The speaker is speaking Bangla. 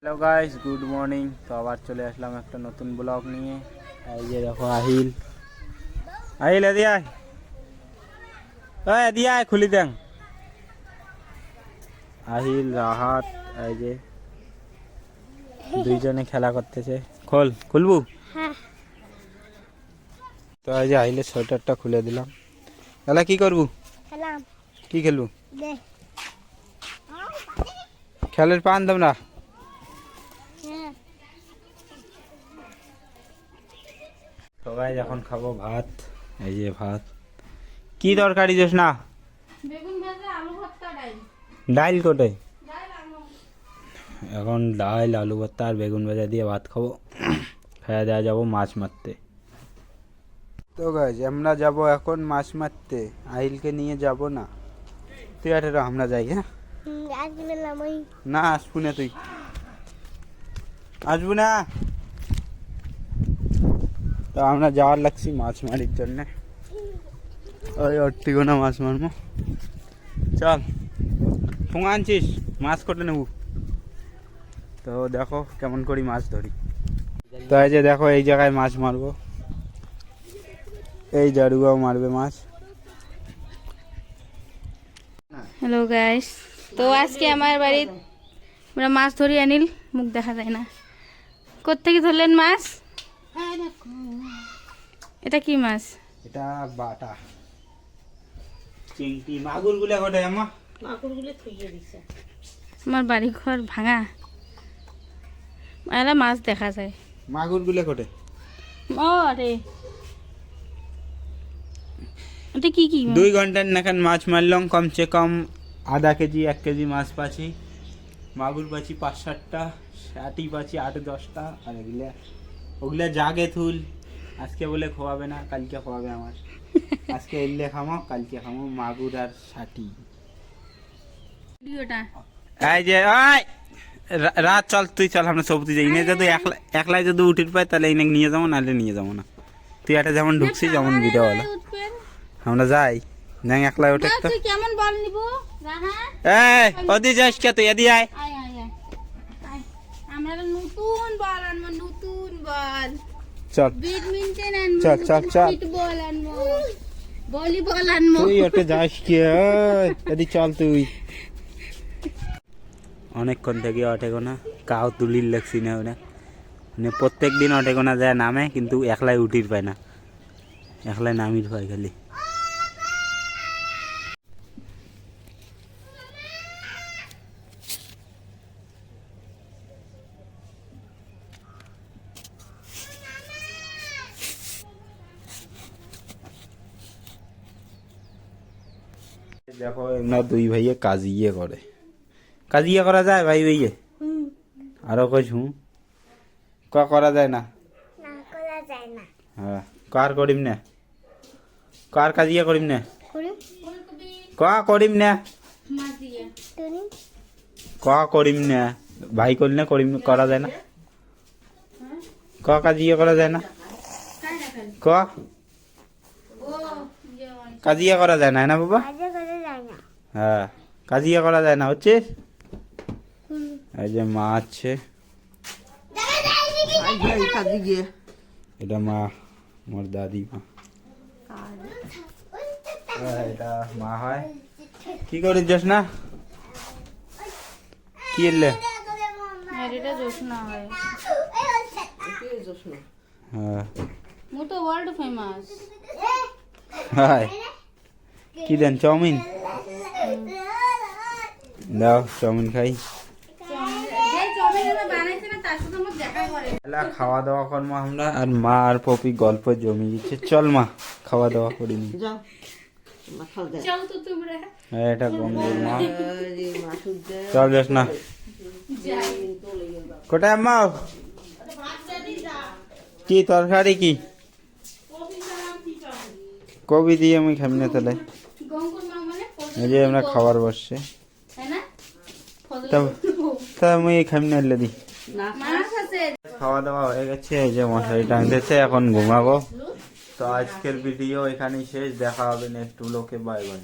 Hello guys, good morning. তো আবার চলে আসলাম একটা নতুন ব্লগ নিয়ে। এই যে দেখো আহিল এদি আয়, এদি আয়, খুলি দেন। আহিল রাহাত এই যে দুইজনে খেলা করতেছে। খুলবু। তো এই যে আহিলের সোয়েটারটা খুলে দিলাম। তাহলে কি করবু? কি খেলবু? খেলের পান তোমরা? সবাই এখন খাবো ভাত। এই যে ভাত। কি তরকারি দিস না? বেগুন ভাজা, আলু ভর্তা, ডাল। ডাইল কোটে? এখন ডাল, আলু ভর্তা আর বেগুন ভাজা দিয়ে ভাত খাবো। খাওয়া দাওয়া যাবো মাছ মারতে। তো গাইজ আমরা যাব এখন মাছ মারতে। আহিলকে নিয়ে যাব না? তুই আঠেরো আমরা যাই। হ্যাঁ না, আসবু না, তুই আসবু না। তো আমরা যাওয়ার লাগছি মাছ মারির জন্য। ওই অট্টিগোনা মাছ মারবো। চল, ঠোঙা আনছিস? মাছ কোটে নেবো। তো দেখো কেমন করি মাছ ধরি। তো এই যে দেখো এই জায়গায় মাছ মারবো। এই জারুয়াও মারবে মাছ। হ্যালো গাইস, তো আজকে আমার বাড়ি আমরা মাছ ধরি আনিল। মুখ দেখা যায় না। কোত্থেকে ধরলেন মাছ? এটা কি মাছ? এটা বাটা চিংড়ি। মাগুর গুলা কোটে আমা? আমার বাড়ি ঘর ভাঙা, এলা মাছ দেখা যায়। মাগুর গুলা কোটে? ও আরে এটা কি কি মাছ? 2 ঘন্টার নাখান মাছ মারলাম। কমসে কম আধা কেজি 1 কেজি মাছ পাচ্ছি। মাগুর পাচ্ছি 5-7টা, শাটি পাচ্ছি 8-10টা। আর ওগুলা জাগে থুল। আজকে বলে খোয়াবে না, কালকে খোয়াবে আমার। আজকে এলে খামো, কালকে খামো মাগুর আর শাটি। ভিডিওটা এই যে রাত চল, তুই চল, আমরা সবজি যাই। ইনে যদি একলাই যদি উঠির পাই তাহলে ইনে নিয়ে যাবো, নাহলে নিয়ে যাবো না। তুই এটা যেমন ঢুকছি যেমন ভিডিও হলো, আমরা যাই। যাই একলাই উঠে তো। তুই কেমন বল নিব রাহা? এই ওদি যাস কে? তুই এদি আয়। আয় আয় আয় আয়, আমরা নতুন বল আনবো, নতুন বল। চল ব্যাডমিন্টন আনবো, চল চল চল। ফুটবল আনবো, ভলিবল আনবো। তুই ওটা যাস কে? এদি চল তুই। অনেকক্ষণ থেকে অটেগোনা কাউ তুলির লাগছি না। ওরা মানে প্রত্যেক দিন অটেগোনা যায় নামে, কিন্তু একলাই উঠির পায় না। একলাই নামির পায় খালি। দেখো এমনা দুই ভাইয়ে কাজিয়ে করে। কাজিয়ে করা যায় ভাই ভাইয়ে? আরো কইস করা যায় না? হ্যাঁ, কার করিম না? কার কাজিয়ে করিম না? করিম না? করিম না? ভাই করলে করা যায় না? কাজিয়ে করা যায় না? কাজিয়া করা যায় না, না বাবা? হ্যাঁ, কাজিয়া করা যায় না হচ্ছে। এই যে মা আছে, এটা মা, মোর দাদি মা। এটা মা হয়। কি করিস যাস না? কি এলে? এটা জোসনা হয়। হ্যাঁ, মু তো ওয়ার্ল্ড ফেমাস। হাই কি দেন? চাউমিন দাও, চাউমিন খাই। খাওয়া দাওয়া করবো আমরা, আর মা আর পপি গল্প জমি দিচ্ছে। চল মা, খাওয়া দাওয়া করিনি। এটা বন্ধুর মা। চল যাস না? কোথায় মা? কি তরকারি? কি কবি দিয়ে আমি খাবি না তাহলে? এই যে আমরা খাবার বসছে, তা আমি খাবি না এলে দি। খাওয়া দাওয়া হয়ে গেছে। এই যে মশারি টাঙতেছে, এখন ঘুমাবো। তো আজকের ভিডিও এখানেই শেষ। দেখা হবে নেক্সট ব্লগে। Bye bye.